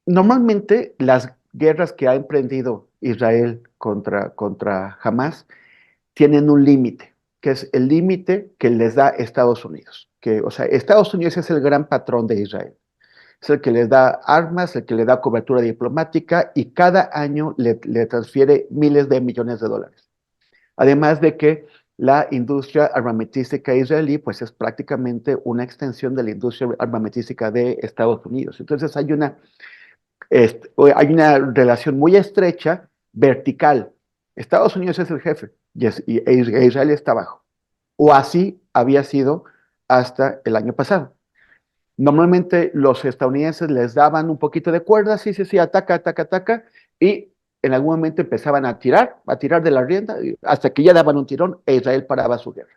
Normalmente las guerras que ha emprendido Israel contra Hamas tienen un límite, que es el límite que les da Estados Unidos. O sea, Estados Unidos es el gran patrón de Israel. Es el que les da armas, el que le da cobertura diplomática y cada año le transfiere miles de millones de dólares. Además de que la industria armamentística israelí pues es prácticamente una extensión de la industria armamentística de Estados Unidos. Entonces hay una relación muy estrecha, vertical. Estados Unidos es el jefe y Israel está abajo. O así había sido hasta el año pasado. Normalmente los estadounidenses les daban un poquito de cuerda, sí, sí, sí, ataca, ataca, ataca, y en algún momento empezaban a tirar de la rienda, hasta que ya daban un tirón e Israel paraba su guerra.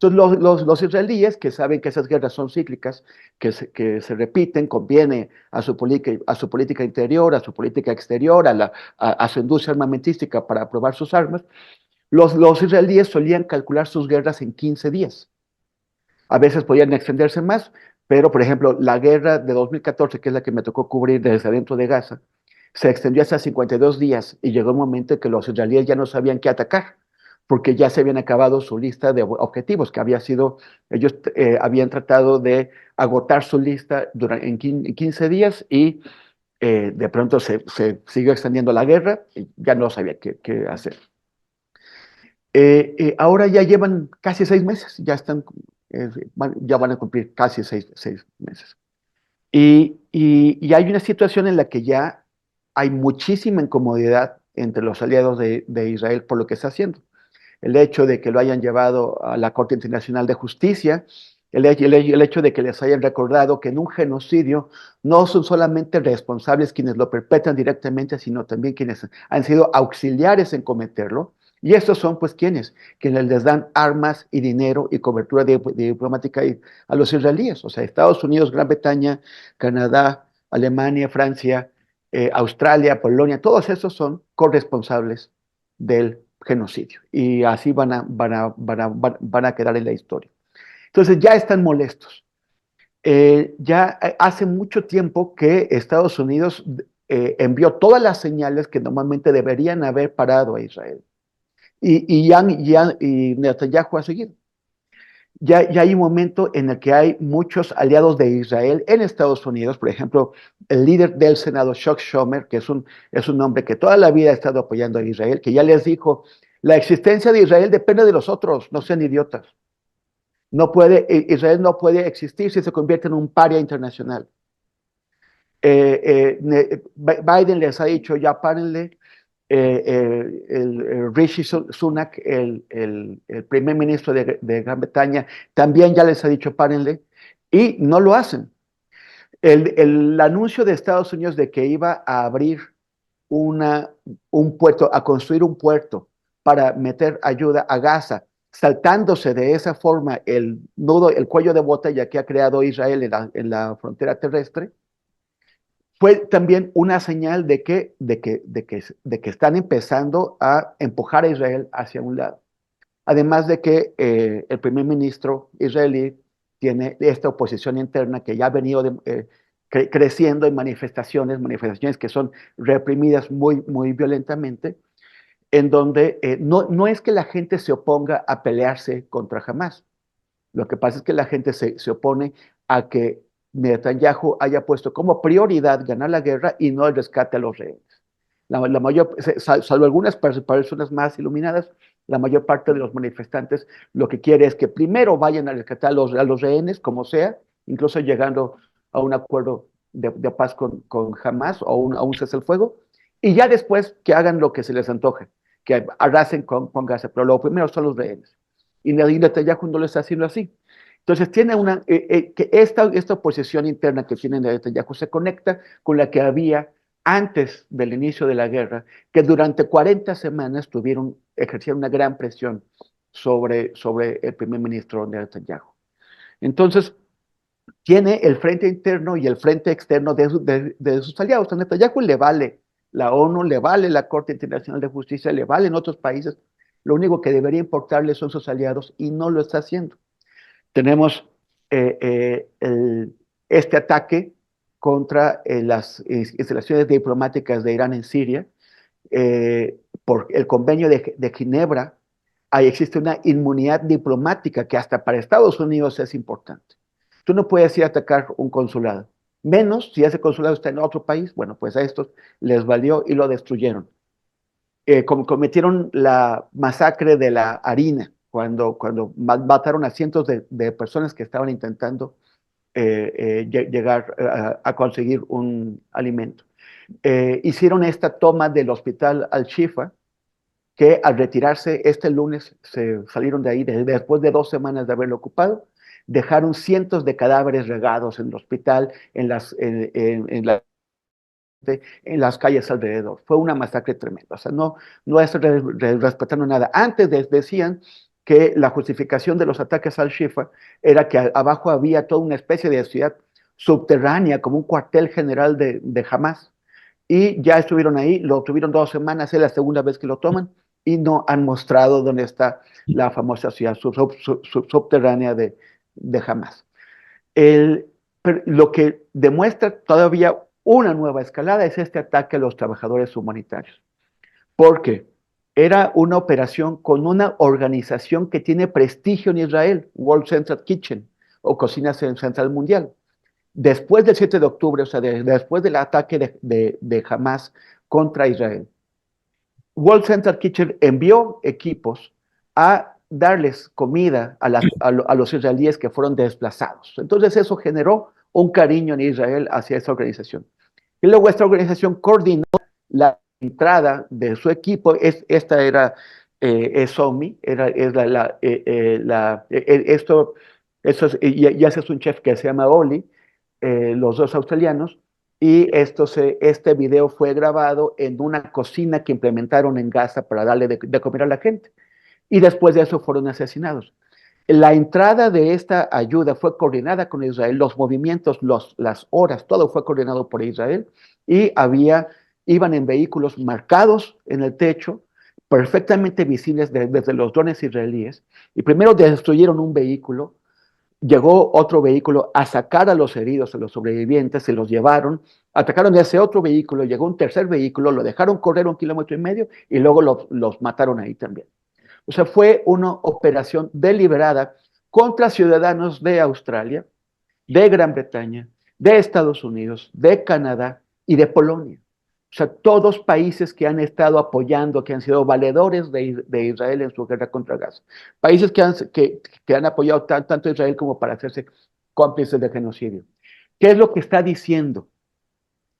Entonces los israelíes, que saben que esas guerras son cíclicas, que se repiten, conviene a su política interior, a su política exterior, a su industria armamentística para probar sus armas, los israelíes solían calcular sus guerras en 15 días. A veces podían extenderse más, pero por ejemplo, la guerra de 2014, que es la que me tocó cubrir desde adentro de Gaza, se extendió hasta 52 días y llegó un momento en que los israelíes ya no sabían qué atacar, porque ya se habían acabado su lista de objetivos, que había sido, ellos habían tratado de agotar su lista en 15 días y de pronto se siguió extendiendo la guerra y ya no sabía qué hacer. Ahora ya llevan casi 6 meses, ya van a cumplir casi seis meses. Y hay una situación en la que ya hay muchísima incomodidad entre los aliados de Israel por lo que está haciendo. El hecho de que lo hayan llevado a la Corte Internacional de Justicia, el hecho de que les hayan recordado que en un genocidio no son solamente responsables quienes lo perpetran directamente, sino también quienes han sido auxiliares en cometerlo. Y estos son, pues, quienes les dan armas y dinero y cobertura diplomática a los israelíes. O sea, Estados Unidos, Gran Bretaña, Canadá, Alemania, Francia, Australia, Polonia, todos esos son corresponsables del genocidio. Y así van a quedar en la historia. Entonces ya están molestos. Ya hace mucho tiempo que Estados Unidos envió todas las señales que normalmente deberían haber parado a Israel. Y Netanyahu ha seguido. Ya hay un momento en el que hay muchos aliados de Israel en Estados Unidos, por ejemplo, el líder del Senado, Chuck Schumer, que es un hombre que toda la vida ha estado apoyando a Israel, que ya les dijo, la existencia de Israel depende de los otros, no sean idiotas. Israel no puede existir si se convierte en un paria internacional. Biden les ha dicho, ya párenle. El Rishi Sunak, el primer ministro de Gran Bretaña, también ya les ha dicho párenle y no lo hacen. El anuncio de Estados Unidos de que iba a abrir un puerto, a construir un puerto para meter ayuda a Gaza, saltándose de esa forma el nudo, el cuello de botella que ha creado Israel en la frontera terrestre, fue también una señal de que están empezando a empujar a Israel hacia un lado. Además de que el primer ministro israelí tiene esta oposición interna que ya ha venido creciendo en manifestaciones que son reprimidas muy, muy violentamente, en donde no es que la gente se oponga a pelearse contra Hamas. Lo que pasa es que la gente se opone a que Netanyahu haya puesto como prioridad ganar la guerra y no el rescate a los rehenes. La mayor, salvo algunas personas más iluminadas, la mayor parte de los manifestantes lo que quiere es que primero vayan a rescatar a los rehenes, como sea, incluso llegando a un acuerdo de paz con Hamas o a un cese el fuego, y ya después que hagan lo que se les antoje, que arrasen con Gaza, pero lo primero son los rehenes. Y Netanyahu no lo está haciendo así. Entonces tiene que esta oposición interna que tiene Netanyahu se conecta con la que había antes del inicio de la guerra, que durante 40 semanas ejercieron una gran presión sobre el primer ministro Netanyahu. Entonces, tiene el frente interno y el frente externo de sus aliados. A Netanyahu le vale la ONU, le vale la Corte Internacional de Justicia, le valen otros países. Lo único que debería importarle son sus aliados y no lo está haciendo. Tenemos este ataque contra las instalaciones diplomáticas de Irán en Siria. Por el convenio de Ginebra, ahí existe una inmunidad diplomática que hasta para Estados Unidos es importante. Tú no puedes ir a atacar un consulado, menos si ese consulado está en otro país. Bueno, pues a estos les valió y lo destruyeron. Cometieron la masacre de la harina, cuando mataron a cientos de personas que estaban intentando llegar a conseguir un alimento. Hicieron esta toma del hospital Al-Shifa, que al retirarse este lunes se salieron de ahí después de 2 semanas de haberlo ocupado, dejaron cientos de cadáveres regados en el hospital, en las calles alrededor. Fue una masacre tremenda. O sea, no es respetando nada. Antes decían que la justificación de los ataques al Shifa era que abajo había toda una especie de ciudad subterránea, como un cuartel general de Hamas. Y ya estuvieron ahí, lo tuvieron 2 semanas, es la segunda vez que lo toman, y no han mostrado dónde está la famosa ciudad subterránea de Hamas. Lo que demuestra todavía una nueva escalada es este ataque a los trabajadores humanitarios, porque era una operación con una organización que tiene prestigio en Israel, World Central Kitchen, o Cocina Central Mundial. Después del 7 de octubre, o sea, después del ataque de Hamas contra Israel, World Central Kitchen envió equipos a darles comida a los israelíes que fueron desplazados. Entonces eso generó un cariño en Israel hacia esa organización. Y luego esta organización coordinó la entrada de su equipo. Esta era SOMI, esto y ese es un chef que se llama Oli, los dos australianos, y este video fue grabado en una cocina que implementaron en Gaza para darle de comer a la gente. Y después de eso fueron asesinados. La entrada de esta ayuda fue coordinada con Israel, los movimientos, las horas, todo fue coordinado por Israel, y iban en vehículos marcados en el techo, perfectamente visibles desde los drones israelíes, y primero destruyeron un vehículo. Llegó otro vehículo a sacar a los heridos, a los sobrevivientes, se los llevaron, atacaron ese otro vehículo, llegó un tercer vehículo, lo dejaron correr 1,5 kilómetros y luego los mataron ahí también. O sea, fue una operación deliberada contra ciudadanos de Australia, de Gran Bretaña, de Estados Unidos, de Canadá y de Polonia. O sea, todos países que han estado apoyando, que han sido valedores de Israel en su guerra contra Gaza. Países que han apoyado tanto a Israel como para hacerse cómplices de genocidio. ¿Qué es lo que está diciendo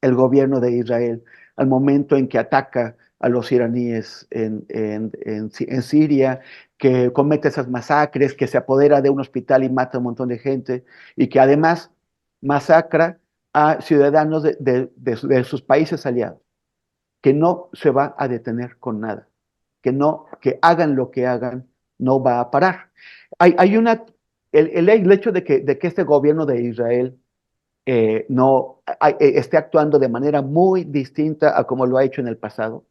el gobierno de Israel al momento en que ataca a los iraníes en Siria, que comete esas masacres, que se apodera de un hospital y mata a un montón de gente, y que además masacra a ciudadanos de sus países aliados, que no se va a detener con nada, que hagan lo que hagan, no va a parar? El hecho de que este gobierno de Israel no esté actuando de manera muy distinta a como lo ha hecho en el pasado,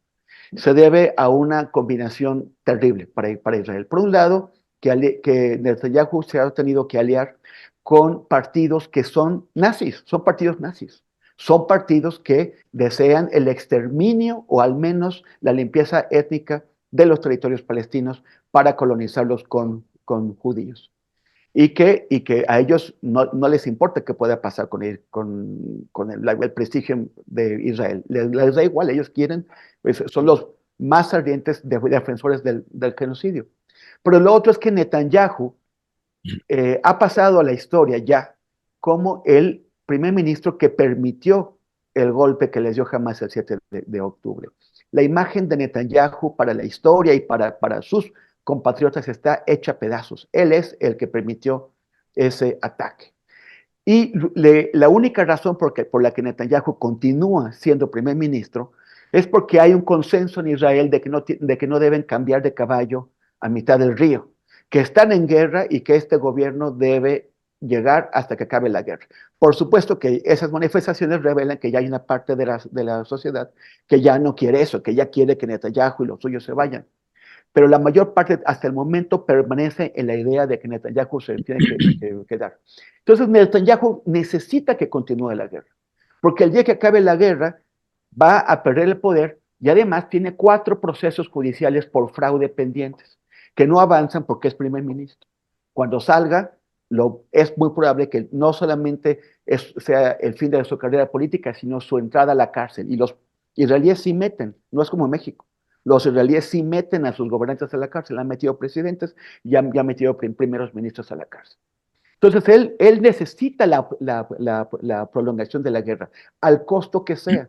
se debe a una combinación terrible para Israel. Por un lado, que Netanyahu se ha tenido que aliar con partidos que son nazis, son partidos nazis. Son partidos que desean el exterminio o al menos la limpieza étnica de los territorios palestinos para colonizarlos con judíos. Y que a ellos no les importa qué pueda pasar con el prestigio de Israel. Les da igual, ellos quieren, pues, son los más ardientes defensores del genocidio. Pero lo otro es que Netanyahu ha pasado a la historia ya como el primer ministro que permitió el golpe que les dio Hamas el 7 de octubre. La imagen de Netanyahu para la historia y para sus compatriotas está hecha a pedazos. Él es el que permitió ese ataque. Y la única razón por la que Netanyahu continúa siendo primer ministro es porque hay un consenso en Israel de que no deben cambiar de caballo a mitad del río, que están en guerra y que este gobierno debe llegar hasta que acabe la guerra. Por supuesto que esas manifestaciones revelan que ya hay una parte de la sociedad que ya no quiere eso, que ya quiere que Netanyahu y los suyos se vayan. Pero la mayor parte hasta el momento permanece en la idea de que Netanyahu se tiene que quedar. Entonces Netanyahu necesita que continúe la guerra. porque el día que acabe la guerra va a perder el poder y además tiene 4 procesos judiciales por fraude pendientes que no avanzan porque es primer ministro. Cuando salga, es muy probable que no solamente sea el fin de su carrera política, sino su entrada a la cárcel. Y los israelíes sí meten, no es como en México. Los israelíes sí meten a sus gobernantes a la cárcel, han metido presidentes y han metido primeros ministros a la cárcel. Entonces él necesita la prolongación de la guerra, al costo que sea.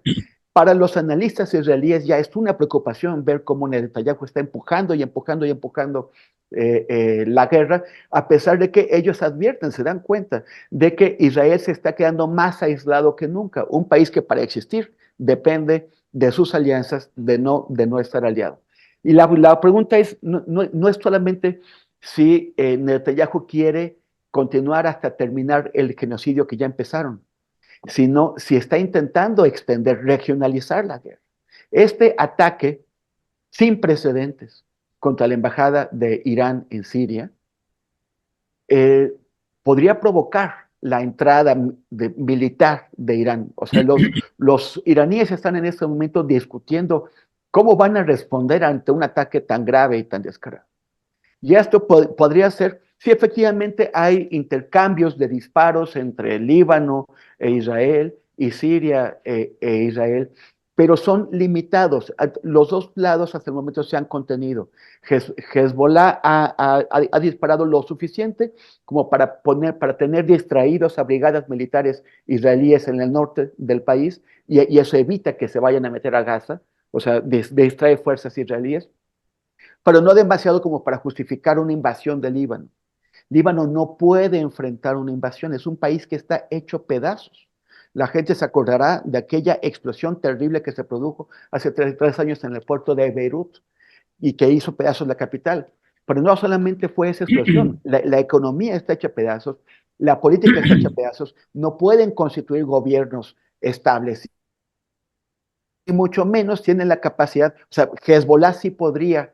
Para los analistas israelíes ya es una preocupación ver cómo Netanyahu está empujando y empujando y empujando la guerra, a pesar de que ellos advierten, se dan cuenta de que Israel se está quedando más aislado que nunca, un país que para existir depende de sus alianzas, de no estar aliado. Y la pregunta es, no es solamente si Netanyahu quiere continuar hasta terminar el genocidio que ya empezaron, sino si está intentando extender, regionalizar la guerra. Este ataque sin precedentes contra la embajada de Irán en Siria eh, podría provocar la entrada militar de Irán. O sea, los iraníes están en este momento discutiendo cómo van a responder ante un ataque tan grave y tan descarado. Y esto podría ser, si efectivamente hay intercambios de disparos entre Líbano e Israel y Siria Israel, pero son limitados. Los dos lados hasta el momento se han contenido. Hezbollah ha disparado lo suficiente como para tener distraídos a brigadas militares israelíes en el norte del país y eso evita que se vayan a meter a Gaza, o sea, distrae fuerzas israelíes, pero no demasiado como para justificar una invasión de Líbano. Líbano no puede enfrentar una invasión, es un país que está hecho pedazos. La gente se acordará de aquella explosión terrible que se produjo hace 3 años en el puerto de Beirut y que hizo pedazos la capital. Pero no solamente fue esa explosión, la economía está hecha pedazos, la política está hecha pedazos, no pueden constituir gobiernos estables y mucho menos tienen la capacidad, o sea, Hezbollah sí podría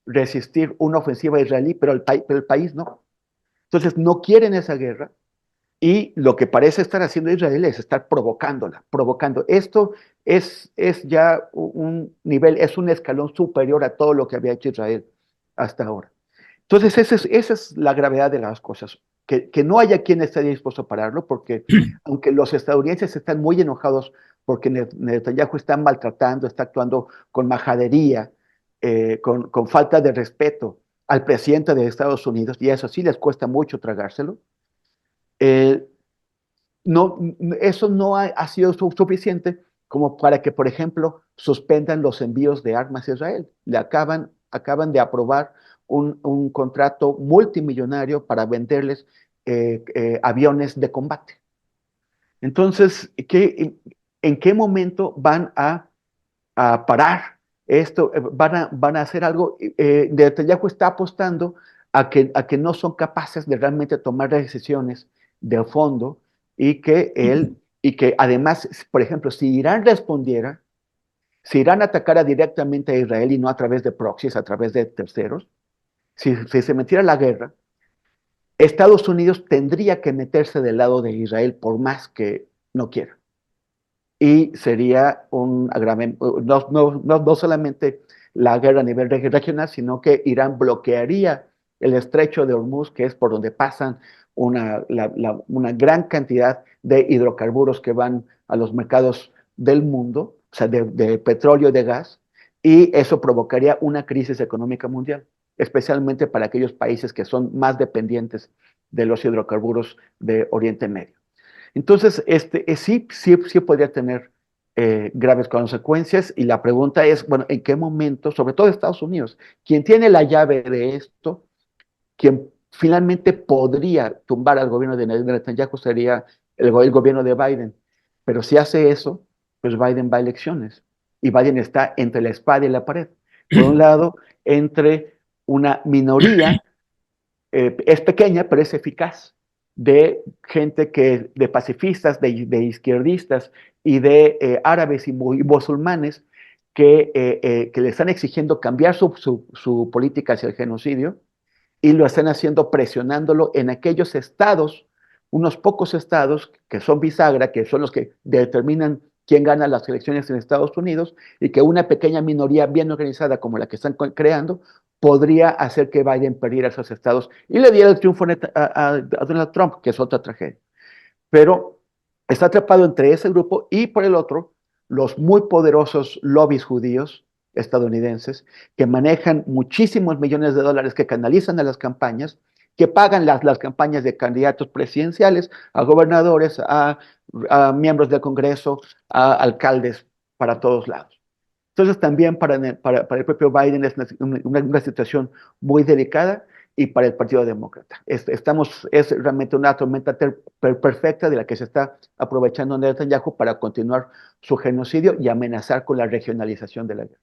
resistir una ofensiva israelí, pero el país no. Entonces no quieren esa guerra y lo que parece estar haciendo Israel es estar provocándola, provocando. Esto es ya un nivel, es un escalón superior a todo lo que había hecho Israel hasta ahora. Entonces esa es la gravedad de las cosas, que no haya quien esté dispuesto a pararlo, porque aunque los estadounidenses están muy enojados porque Netanyahu está maltratando, está actuando con majadería, con falta de respeto al presidente de Estados Unidos, y eso sí les cuesta mucho tragárselo, eh, no, eso no ha sido suficiente como para que, por ejemplo, suspendan los envíos de armas a Israel. Acaban de aprobar un contrato multimillonario para venderles aviones de combate. Entonces, ¿en qué momento van a parar esto? ¿Van a hacer algo? Netanyahu está apostando a que no son capaces de realmente tomar decisiones de fondo y que además, por ejemplo, si Irán respondiera, si Irán atacara directamente a Israel y no a través de proxies, a través de terceros, si se metiera la guerra, Estados Unidos tendría que meterse del lado de Israel por más que no quiera. Y sería un agravamiento, no solamente la guerra a nivel regional, sino que Irán bloquearía el estrecho de Hormuz, que es por donde pasan una gran cantidad de hidrocarburos que van a los mercados del mundo, o sea, de petróleo y de gas, y eso provocaría una crisis económica mundial, especialmente para aquellos países que son más dependientes de los hidrocarburos de Oriente Medio. Entonces, sí podría tener graves consecuencias y la pregunta es, bueno, ¿en qué momento, sobre todo Estados Unidos, quien tiene la llave de esto, quien finalmente podría tumbar al gobierno de Netanyahu sería el gobierno de Biden? Pero si hace eso, pues Biden va a elecciones y Biden está entre la espada y la pared. Por un lado, entre una minoría es pequeña, pero es eficaz, de gente de pacifistas, de izquierdistas y de árabes y musulmanes que le están exigiendo cambiar su política hacia el genocidio y lo están haciendo presionándolo en aquellos estados unos pocos estados que son bisagra, que son los que determinan quién gana las elecciones en Estados Unidos, y que una pequeña minoría bien organizada como la que están creando podría hacer que Biden perdiera esos estados y le diera el triunfo a Donald Trump, que es otra tragedia. Pero está atrapado entre ese grupo y por el otro, los muy poderosos lobbies judíos estadounidenses que manejan muchísimos millones de dólares que canalizan a las campañas, que pagan las campañas de candidatos presidenciales, a gobernadores, a miembros del Congreso, a alcaldes para todos lados. Entonces también para el propio Biden es una situación muy delicada y para el Partido Demócrata. Es realmente una tormenta perfecta de la que se está aprovechando Netanyahu para continuar su genocidio y amenazar con la regionalización de la guerra.